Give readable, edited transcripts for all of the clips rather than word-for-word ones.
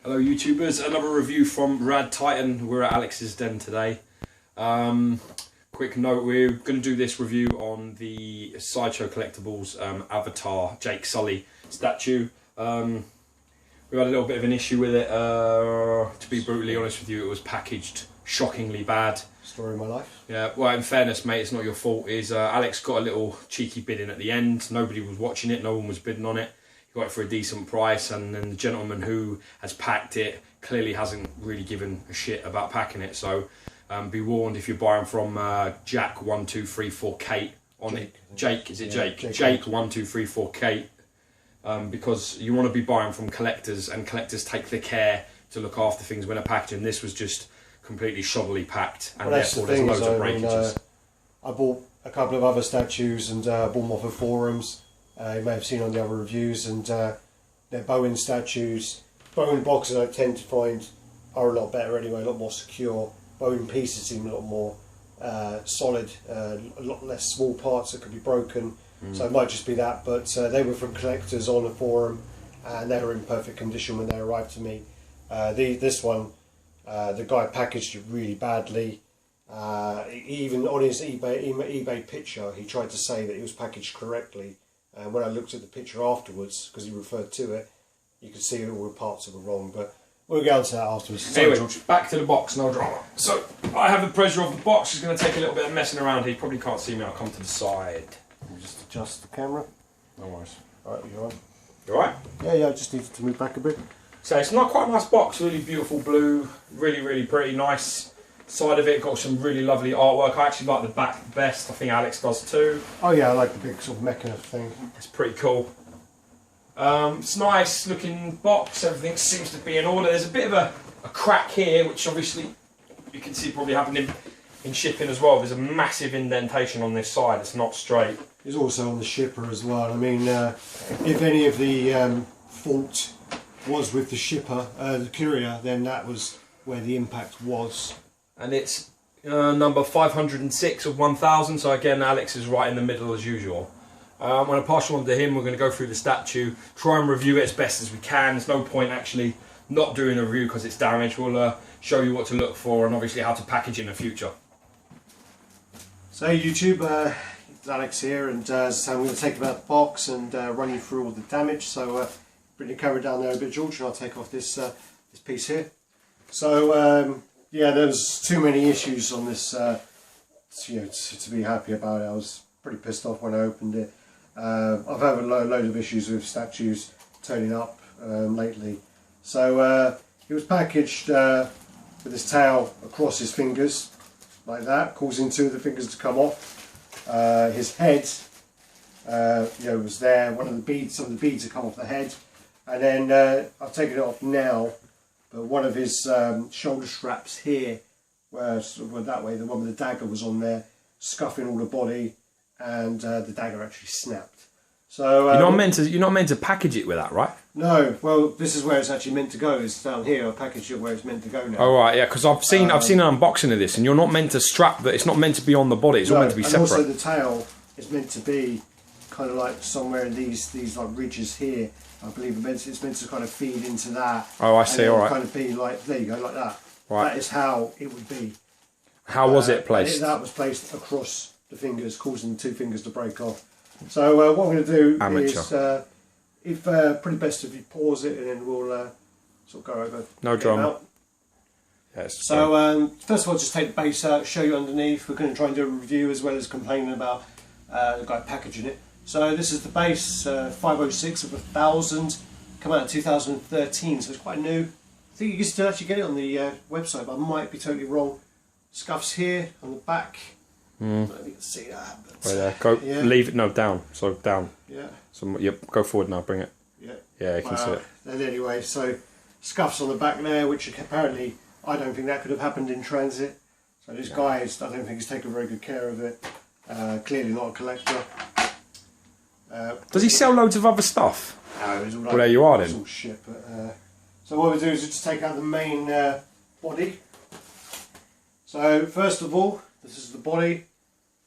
Hello YouTubers, another review from RaddTitan. We're at Alex's den today. Quick note, we're going to do this review on the Sideshow Collectibles Avatar Jake Sully statue. We had a little bit of an issue with it. To be brutally honest with you, it was packaged shockingly bad. Story of my life. Yeah, well, in fairness, mate, it's not your fault. Alex got a little cheeky bid in at the end. Nobody was watching it, no one was bidding on it. He got it for a decent price, and then the gentleman who has packed it clearly hasn't really given a shit about packing it. So be warned if you're buying from Jack1234Kate on it. Jake, is it Jake? Jake1234Kate. Because you want to be buying from collectors, and collectors take the care to look after things when they're packaging. This was just completely shoddily packed, and therefore there's loads of breakages. I bought a couple of other statues and bought them off of forums. You may have seen on the other reviews, and they're Bowen statues. Bowen boxes I tend to find are a lot better anyway, a lot more secure. Bowen pieces seem a lot more solid, a lot less small parts that could be broken. So it might just be that, but they were from collectors on a forum, and they were in perfect condition when they arrived to me. This one, the guy packaged it really badly. Even on his eBay picture, he tried to say that it was packaged correctly. And when I looked at the picture afterwards, because he referred to it, you could see all the parts that were wrong. But we'll get on to that afterwards. Anyway, back to the box, no drama. So I have the pleasure of the box. It's going to take a little bit of messing around here. You probably can't see me. I'll come to the side. We'll just adjust the camera. No worries. Alright, you're on. You alright? Yeah, I just needed to move back a bit. So it's not quite a nice box, really beautiful blue, really pretty nice. Side of it got some really lovely artwork. I actually like the back the best. I think Alex does too. Oh yeah, I like the big sort of mecha thing. It's pretty cool. It's a nice looking box. Everything seems to be in order. There's a bit of a crack here, which obviously you can see probably happened in shipping as well. There's a massive indentation on this side. It's not straight. It's also on the shipper as well. I mean, if any of the fault was with the shipper, the courier, then that was where the impact was. And it's number 506 of 1000, so again Alex is right in the middle as usual. I'm going to pass you on to him. We're going to go through the statue, try and review it as best as we can. There's no point actually not doing a review because it's damaged. We'll show you what to look for and obviously how to package in the future. So YouTube, it's Alex here, and so I'm going to take about the box and run you through all the damage. So bring the camera down there a bit, George, and I'll take off this this piece here. So yeah, there's too many issues on this, to be happy about it. I was pretty pissed off when I opened it. I've had a load of issues with statues turning up lately. So it was packaged with this tail across his fingers, like that, causing two of the fingers to come off. His head, was there. Some of the beads had come off the head, and then I've taken it off now. But one of his shoulder straps here, where that way, the one with the dagger was on there, scuffing all the body, and the dagger actually snapped. So you're not meant to package it with that, right? No. Well, this is where it's actually meant to go. It's down here. I packaged it where it's meant to go now. Oh right, yeah. Because I've seen an unboxing of this, and you're not meant to strap that. It's not meant to be on the body. It's all meant to be separate. And also the tail is meant to be kind of like somewhere in these like ridges here. I believe it's meant to kind of feed into that. Oh, I see. All right. Kind of be like, there you go, like that. Right. That is how it would be. How was it placed? That was placed across the fingers, causing the two fingers to break off. So what I'm going to do is, pretty best if you pause it, and then we'll sort of go over. No drama. Yes. So first of all, just take the base out, show you underneath. We're going to try and do a review as well as complaining about the guy packaging it. So this is the base, 506 of 1000, come out in 2013, so it's quite new. I think you can still actually get it on the website, but I might be totally wrong. Scuffs here on the back. I don't know if you can see that. But, right there. Go. Yeah. Leave it. No, down. So down. Yeah. So yep. Go forward now. Bring it. Yeah. Yeah, you can see it. And anyway, so scuffs on the back there, which apparently I don't think that could have happened in transit. So this guy I don't think he's taken very good care of it. Clearly not a collector. Does he sell loads of other stuff? No, it's all like, well, there you are then. It's all shit. But, so what we do is just take out the main body. So first of all, this is the body.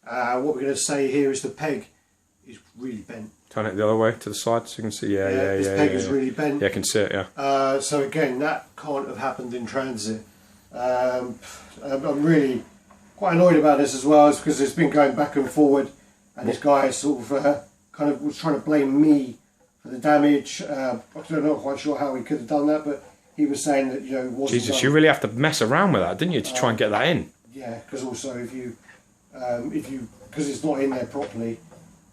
What we're going to say here is the peg really bent. Turn it the other way to the side so you can see. This peg is really bent. Yeah, I can see it. Yeah. So again, that can't have happened in transit. I'm really quite annoyed about this as well, because it's been going back and forward, and this guy sort of kind of was trying to blame me for the damage. I'm not quite sure how he could have done that, but he was saying that, you know, it wasn't Jesus, done. you really have to mess around with that, didn't you, to try and get that in? Yeah, because also if you because it's not in there properly,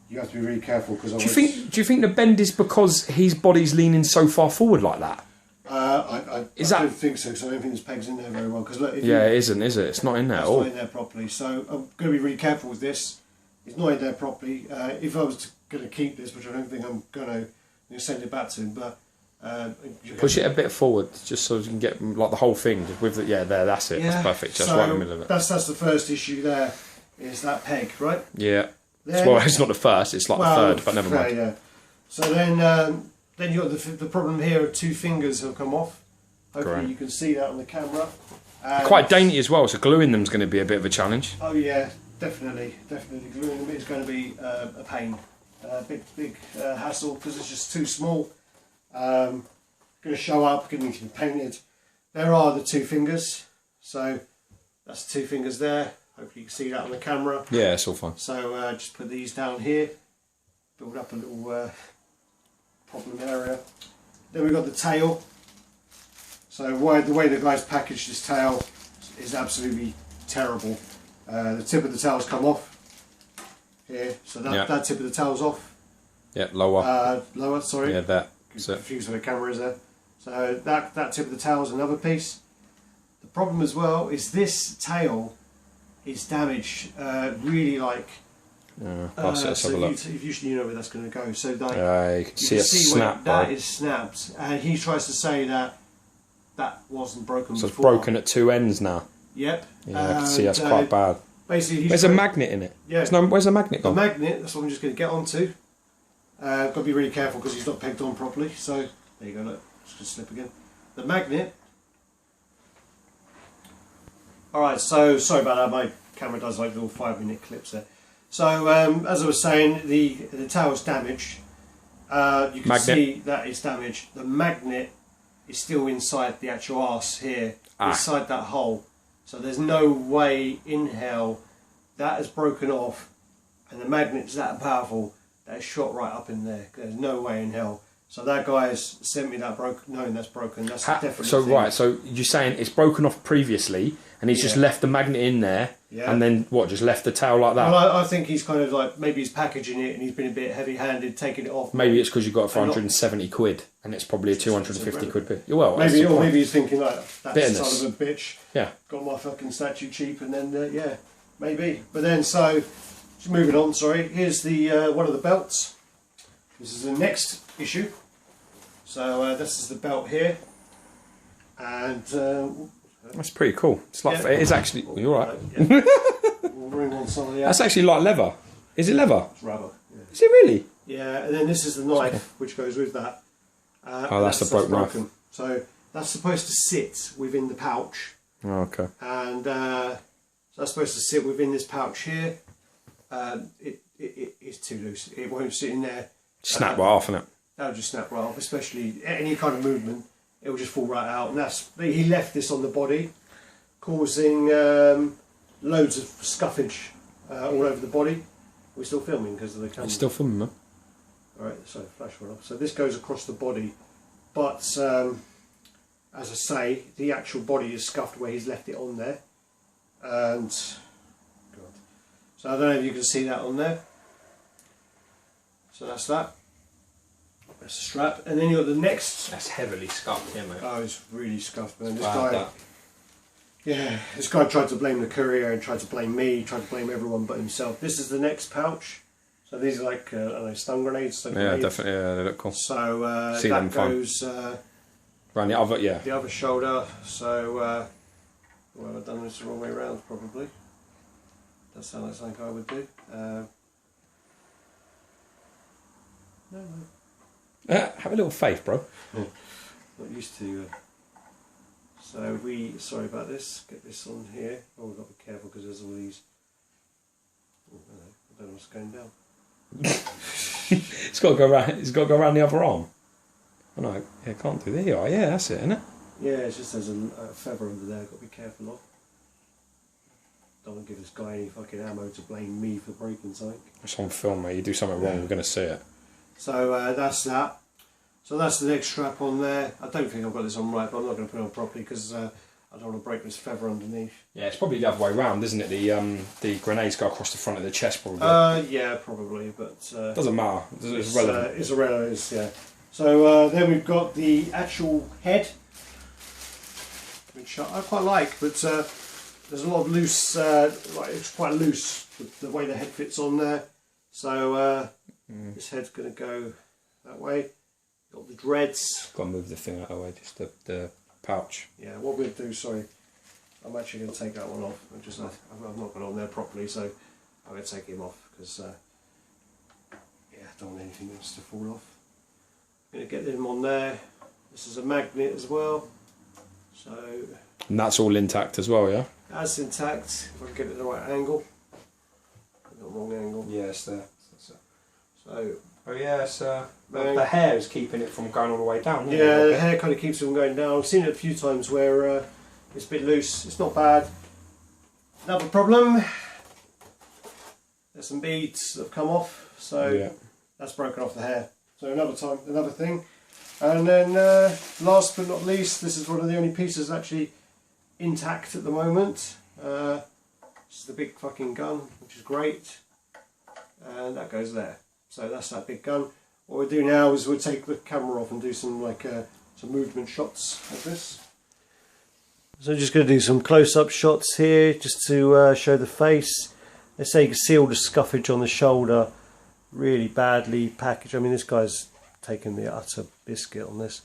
you have to be really careful. Because Do you think the bend is because his body's leaning so far forward like that? I don't think so, because I don't think this peg's in there very well. Because look, it isn't, is it? It's not in there at all. It's not in there properly, so I'm going to be really careful with this. It's not in there properly. If I was going to keep this, which I don't think I'm going to send it back to him, but push it a bit forward, just so you can get like the whole thing with the, there. That's it. That's perfect. Just right in the middle of it. That's the first issue. There is that peg, right? Yeah. Well, it's not the first. It's like the third, but never mind. Yeah. So then you got the problem here of 2 fingers have come off. Hopefully you can see that on the camera. Quite dainty as well, so gluing them is going to be a bit of a challenge. Oh yeah, definitely. Gluing them is going to be a pain, big hassle, because it's just too small. Going to show up, going to need to be painted. There are the 2 fingers, so that's 2 fingers there. Hopefully you can see that on the camera. Yeah, it's all fine. So just put these down here, build up a little problem area. Then we've got the tail. So the way the guys packaged this tail is absolutely terrible. The tip of the tail's come off here, so that tip of the tail's off. Yeah, lower. Lower, sorry. Yeah, that. Confused where the camera is there. So that tip of the tail is another piece. The problem as well is this tail is damaged, really like. Let's have a look. You know where that's going to go. So like, you can see a snap. That is snapped, and he tries to say that wasn't broken. So before. It's broken at 2 ends now. Yep. Yeah, I can see that's quite bad. Basically, there's a magnet in it. Yeah. Where's the magnet gone? The magnet. That's what I'm just going to get onto. Got to be really careful because he's not pegged on properly. So there you go. Look, just going to slip again. The magnet. All right. So sorry about that. My camera does like little 5-minute clips there. So as I was saying, the tail's damaged. You can see that it's damaged. The magnet is still inside the actual arse here, inside that hole. So there's no way in hell that has broken off, and the magnet's that powerful that it's shot right up in there. There's no way in hell. So that guy has sent me that knowing that's broken. That's definitely. So right, so you're saying it's broken off previously, and he's just left the magnet in there, and then what? Just left the tail like that? Well, I think he's kind of like, maybe he's packaging it and he's been a bit heavy-handed taking it off. Maybe it's because you got it for 170 quid, and it's probably a 250 quid bit. Well, maybe, or maybe he's thinking like, that's bitterness. Son of a bitch. Yeah. Got my fucking statue cheap, and then maybe. But then just moving on. Sorry. Here's the one of the belts. This is the next issue. So this is the belt here, and that's pretty cool. It's like it is actually. You're right. We'll bring on some of the. That's actually like leather. Is it leather? It's rubber. Yeah. Is it really? Yeah, and then this is the knife which goes with that. That's the broken knife. So that's supposed to sit within the pouch. Oh, okay. And so that's supposed to sit within this pouch here. It's too loose. It won't sit in there. Snap right off, innit? That'll just snap right off, especially any kind of movement. It will just fall right out. And he left this on the body, causing loads of scuffage all over the body. We're still filming because of the camera. It's still filming, man. Alright, so flash went off. So this goes across the body, but as I say, the actual body is scuffed where he's left it on there. And God. So I don't know if you can see that on there. So that's that. That's the strap, and then you got the next. That's heavily scuffed here, mate. Oh, it's really scuffed, man. This guy tried to blame the courier and tried to blame me, tried to blame everyone but himself. This is the next pouch. So these are like I don't know, stun grenades. Definitely. Yeah, they look cool. So that goes around the other, the other shoulder. So well, I've done this the wrong way around, probably. That sounds like something I would do. No. Have a little faith, bro. Not used to. So sorry about this. Get this on here. Oh, we've got to be careful because there's all these. Oh, I don't know what's going down. It's got to go around. It's got to go around the other arm. Oh no, yeah, can't do. There you are. Yeah, that's it, isn't it? Yeah, it just has a feather under there. Got to be careful of. Don't want to give this guy any fucking ammo to blame me for breaking something. It's on film, mate. You do something wrong, we're going to see it. So that's that. So that's the next strap on there. I don't think I've got this on right, but I'm not going to put it on properly because I don't want to break this feather underneath. Yeah, it's probably the other way round, isn't it? The grenades go across the front of the chest, probably. Yeah, probably, but doesn't matter. It's relevant. It's irrelevant, yeah. So then we've got the actual head, which I quite like, but there's a lot of loose. Like it's quite loose the way the head fits on there. So this head's going to go that way. Got the dreads. Got to move the thing out of the way, just the pouch. Yeah, what we'll do, sorry, I'm actually going to take that one off. I've not got it on there properly, so I'm going to take him off because yeah, I don't want anything else to fall off. I'm going to get him on there. This is a magnet as well, so. And that's all intact as well, yeah. That's intact. If I can get it at the right angle. I've got the wrong angle. Yeah, it's there. So. Oh yeah, it's the hair is keeping it from going all the way down. Yeah, the hair kind of keeps it from going down. I've seen it a few times where it's a bit loose. It's not bad. Another problem. There's some beads that have come off, so yeah. That's broken off the hair. So another thing. And then last but not least, this is one of the only pieces actually intact at the moment. This is the big fucking gun, which is great. And that goes there. So that's that big gun. What we'll do now is we'll take the camera off and do some some movement shots of this. So I'm just going to do some close-up shots here just to show the face. Let's say you can see all the scuffage on the shoulder, really badly packaged. I mean, this guy's taken the utter biscuit on this.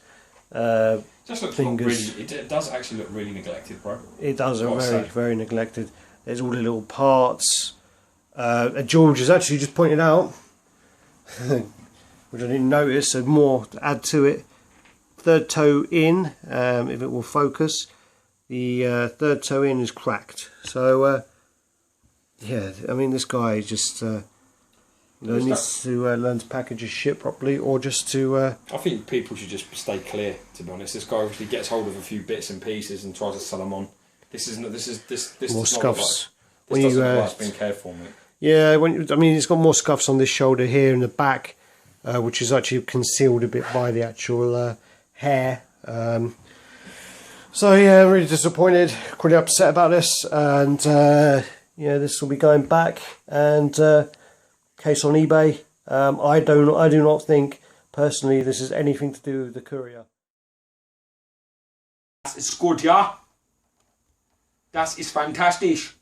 Just looks really, it does actually look really neglected, bro. It does look very neglected. There's all the little parts. George has actually just pointed out, which I didn't notice, so more to add to it. Third toe in, if it will focus, the third toe in is cracked. So yeah, I mean, this guy just needs to learn to package his shit properly, or just to. I think people should just stay clear. To be honest, this guy obviously gets hold of a few bits and pieces and tries to sell them on. This more scuffs. This doesn't look like it's been cared for, mate. Yeah, I mean, it's got more scuffs on this shoulder here in the back, which is actually concealed a bit by the actual hair. So yeah, really disappointed, quite upset about this, and yeah, this will be going back and case on eBay. I do not think personally this is anything to do with the courier. Das ist gut, ja. Das ist fantastisch.